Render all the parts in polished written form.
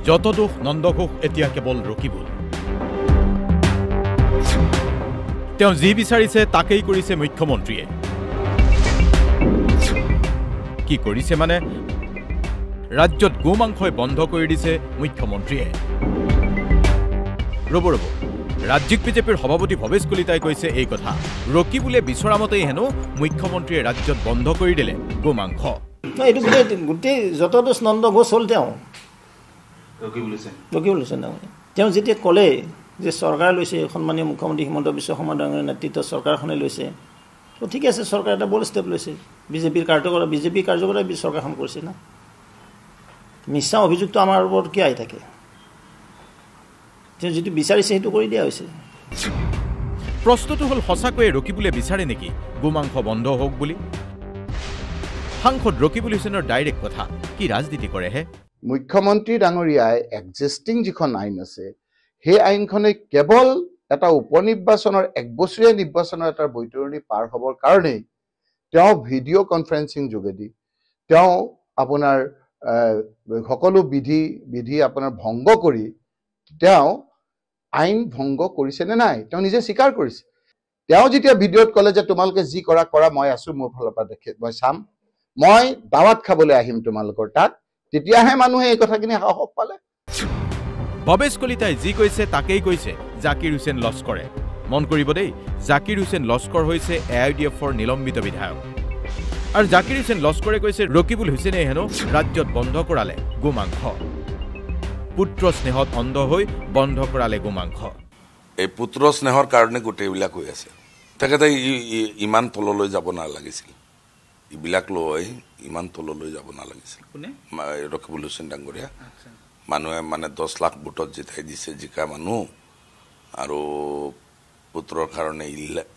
যত দোষ নন্দঘোষ এতিয়া কেৱল ৰকিবুল তেওঁ যি বিচাৰিছে তাকেই কৰিছে মুখ্যমন্ত্ৰীয়ে কি কৰিছে মানে ৰাজ্যত গোমাংসই বন্ধ কৰি দিছে মুখ্যমন্ত্ৰীয়ে ৰব ৰাজ্যিক বিজেপিৰ সভাপতি ভৱেশ কলিতাই কৈছে এই কথা ৰকিবুলে বিচৰা মতেই হেনো মুখ্যমন্ত্ৰীয়ে ৰাজ্যত বন্ধ কৰি দিলে গোমাংস এইটো গোটেই যত দোষ নন্দঘোষ হ'ল তেওঁ যেতিয়া ক'লে যে চৰকাৰ লৈছে সন্মানীয় মুখ্যমন্ত্ৰী হিমন্ত বিশ্ব শৰ্মা ডাঙৰীয়াৰ নেতৃত্বত চৰকাৰখনে লৈছে তো ঠিক আছে চৰকাৰ এটা বল ষ্টেপ লৈছে বিজেপিৰ কাৰ্যকৰ্তাই চৰকাৰখন কৰিছে না মিছা অভিযোগটো আমাৰ ওপৰত কি আহি থাকে যে যিটো বিচাৰিছে সেইটো কৰি দিয়া হৈছে প্ৰশ্নটো হ'ল সঁচাকৈয়ে ৰকিবুলে বিচাৰে নেকি গোমাংস বন্ধ হওক বুলি সাংসদ ৰকিবুল হুছেইনৰ ডাইৰেক্ট কথা কি ৰাজনীতি কৰেহে মুখ্যমন্ত্ৰী ডাঙৰীয়াই এক্সিষ্টিং যিখন আইন আছে সেই আইনখনে কেৱল এটা উপনিৰ্বাচনৰ এক বছৰীয়া নিৰ্বাচনৰ এটা বৈতৰণি পাৰ হ'বৰ কাৰণেই তেওঁ ভিডিঅ' কনফাৰেন্সিং যোগেদি তেওঁ আপোনাৰ সকলো বিধি আপোনাৰ ভংগ কৰি তেওঁ আইন ভংগ কৰিছে নে নাই তেওঁ নিজে স্বীকাৰ কৰিছে তেওঁ যেতিয়া ভিডিঅ'ত ক'লে যে তোমালোকে যি কৰা মই আছো মোৰ ফালৰ পৰা মই চাম মই দাৱাত খাবলৈ আহিম তোমালোকৰ তাত তেতিয়াহে মানুহে এই কথাখিনি সাহস পালে ভৱেশ কলিতাই যি কৈছে তাকেই কৈছে জাকিৰ হুছেইন লস্কৰে মন কৰিব দেই জাকিৰ হুছেইন লস্কৰ হৈছে AIDFৰ নিলম্বিত বিধায়ক আৰু জাকিৰ হুছেইন লস্কৰে কৈছে ৰকিবুল হুছেইনে হেনো ৰাজ্যত বন্ধ কৰালে গোমাংস পুত্ৰ স্নেহত অন্ধ হৈ বন্ধ কৰালে গোমাংস এই পুত্ৰ স্নেহৰ কাৰণে গোটেইবিলাক হৈ আছে তেখেতে ইমান তললৈ যাব নালাগিছিল এইবিলাক লৈ ইমান তললৈ যাব নালাগিছিল ৰকিবুল হুছেইন ডাঙৰীয়া মানুহে মানে 10 লাখ ভোটত জিতাই দিছে জিকা মানুহ আৰু পুত্ৰৰ কাৰণে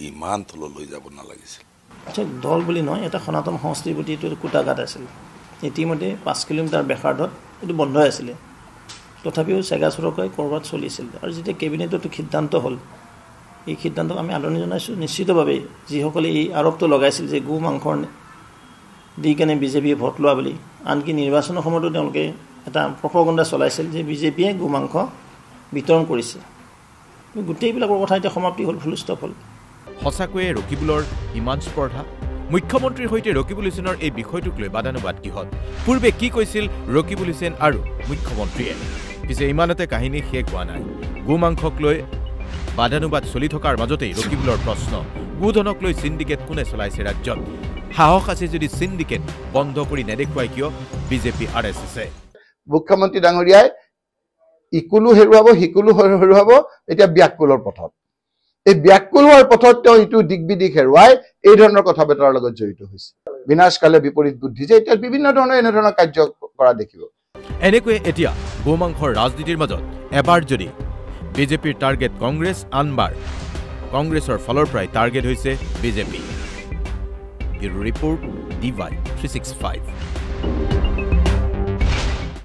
ইমান তললৈ যাব নালাগিছিল আচ্ছা দল বুলি নহয় এটা সনাতন সংস্কৃতিৰ প্ৰতি এইটো কুটাঘাত আছিল ইতিমধ্যে 5 কিলোমিটাৰ বেখাৰদত এইটো বন্ধ আছিলে তথাপিও চেগাচুৰকৈ কৰবাত চলিছিল আৰু যেতিয়া কেবিনেটত সিদ্ধান্ত হ'ল এই সিদ্ধান্তক আমি আদৰণি জনাইছোঁ নিশ্চিতভাৱে যিসকলে এই আৰোপটো লগাইছিল যে গো মাংসৰ দি কেনে বিজেপিয়ে ভোট লোৱা বুলি আনকি নিৰ্বাচনৰ সময়তো তেওঁলোকে এটা প্ৰপগণ্ডা চলাইছিল যে বিজেপিয়ে গো মাংস বিতৰণ কৰিছে গোটেইবিলাকৰ কথা এতিয়া সমাপ্তি হ'ল ফুল ষ্টপ হ'ল সঁচাকৈয়ে ৰকিবুলৰ ইমান স্পৰ্ধা মুখ্যমন্ত্ৰীৰ সৈতে ৰকিবুল হুছেইনৰ এই বিষয়টোক লৈ বাদানুবাদ কিহত পূৰ্বে কি কৈছিল ৰকিবুল হুছেইন আৰু মুখ্যমন্ত্ৰীয়ে পিছে ইমানতে কাহিনী শেষ হোৱা নাই গোমাংসক লৈ বাদানুবাদ চলি থকাৰ মাজতেই ৰকিবুলৰ প্ৰশ্ন গোধনক লৈ সিন্ডিকেট কোনে চলাইছে ৰাজ্যত সাহস আছে যদি সিন্ডিকেট বন্ধ কৰি নেদেখুৱাই কিয় বিজেপি RSSে মুখ্যমন্ত্ৰী ডাঙৰীয়াই ইকুলো হেৰুৱাব সিকুলো হেৰুৱাব এতিয়া ব্যাকুলৰ পথত এই ব্যাকুল হোৱাৰ পথত তেওঁ ইটো দিগবিদিক হেৰুৱাই এই ধৰণৰ কথা বতৰাৰ লগত জড়িত হৈছে বিনাশকালে বিপৰীত বুদ্ধি যে এতিয়া বিভিন্ন ধৰণৰ এনে ধৰণৰ কাৰ্য কৰা দেখিব এনেকৈ এতিয়া গোমাংসৰ ৰাজনীতিৰ মাজত এবাৰ যদি বিজেপিৰ টাৰ্গেট কংগ্ৰেছ আনবাৰ কংগ্ৰেছৰ ফলৰ পৰাই টাৰ্গেট হৈছে বিজেপি ৰিপোৰ্ট DY 365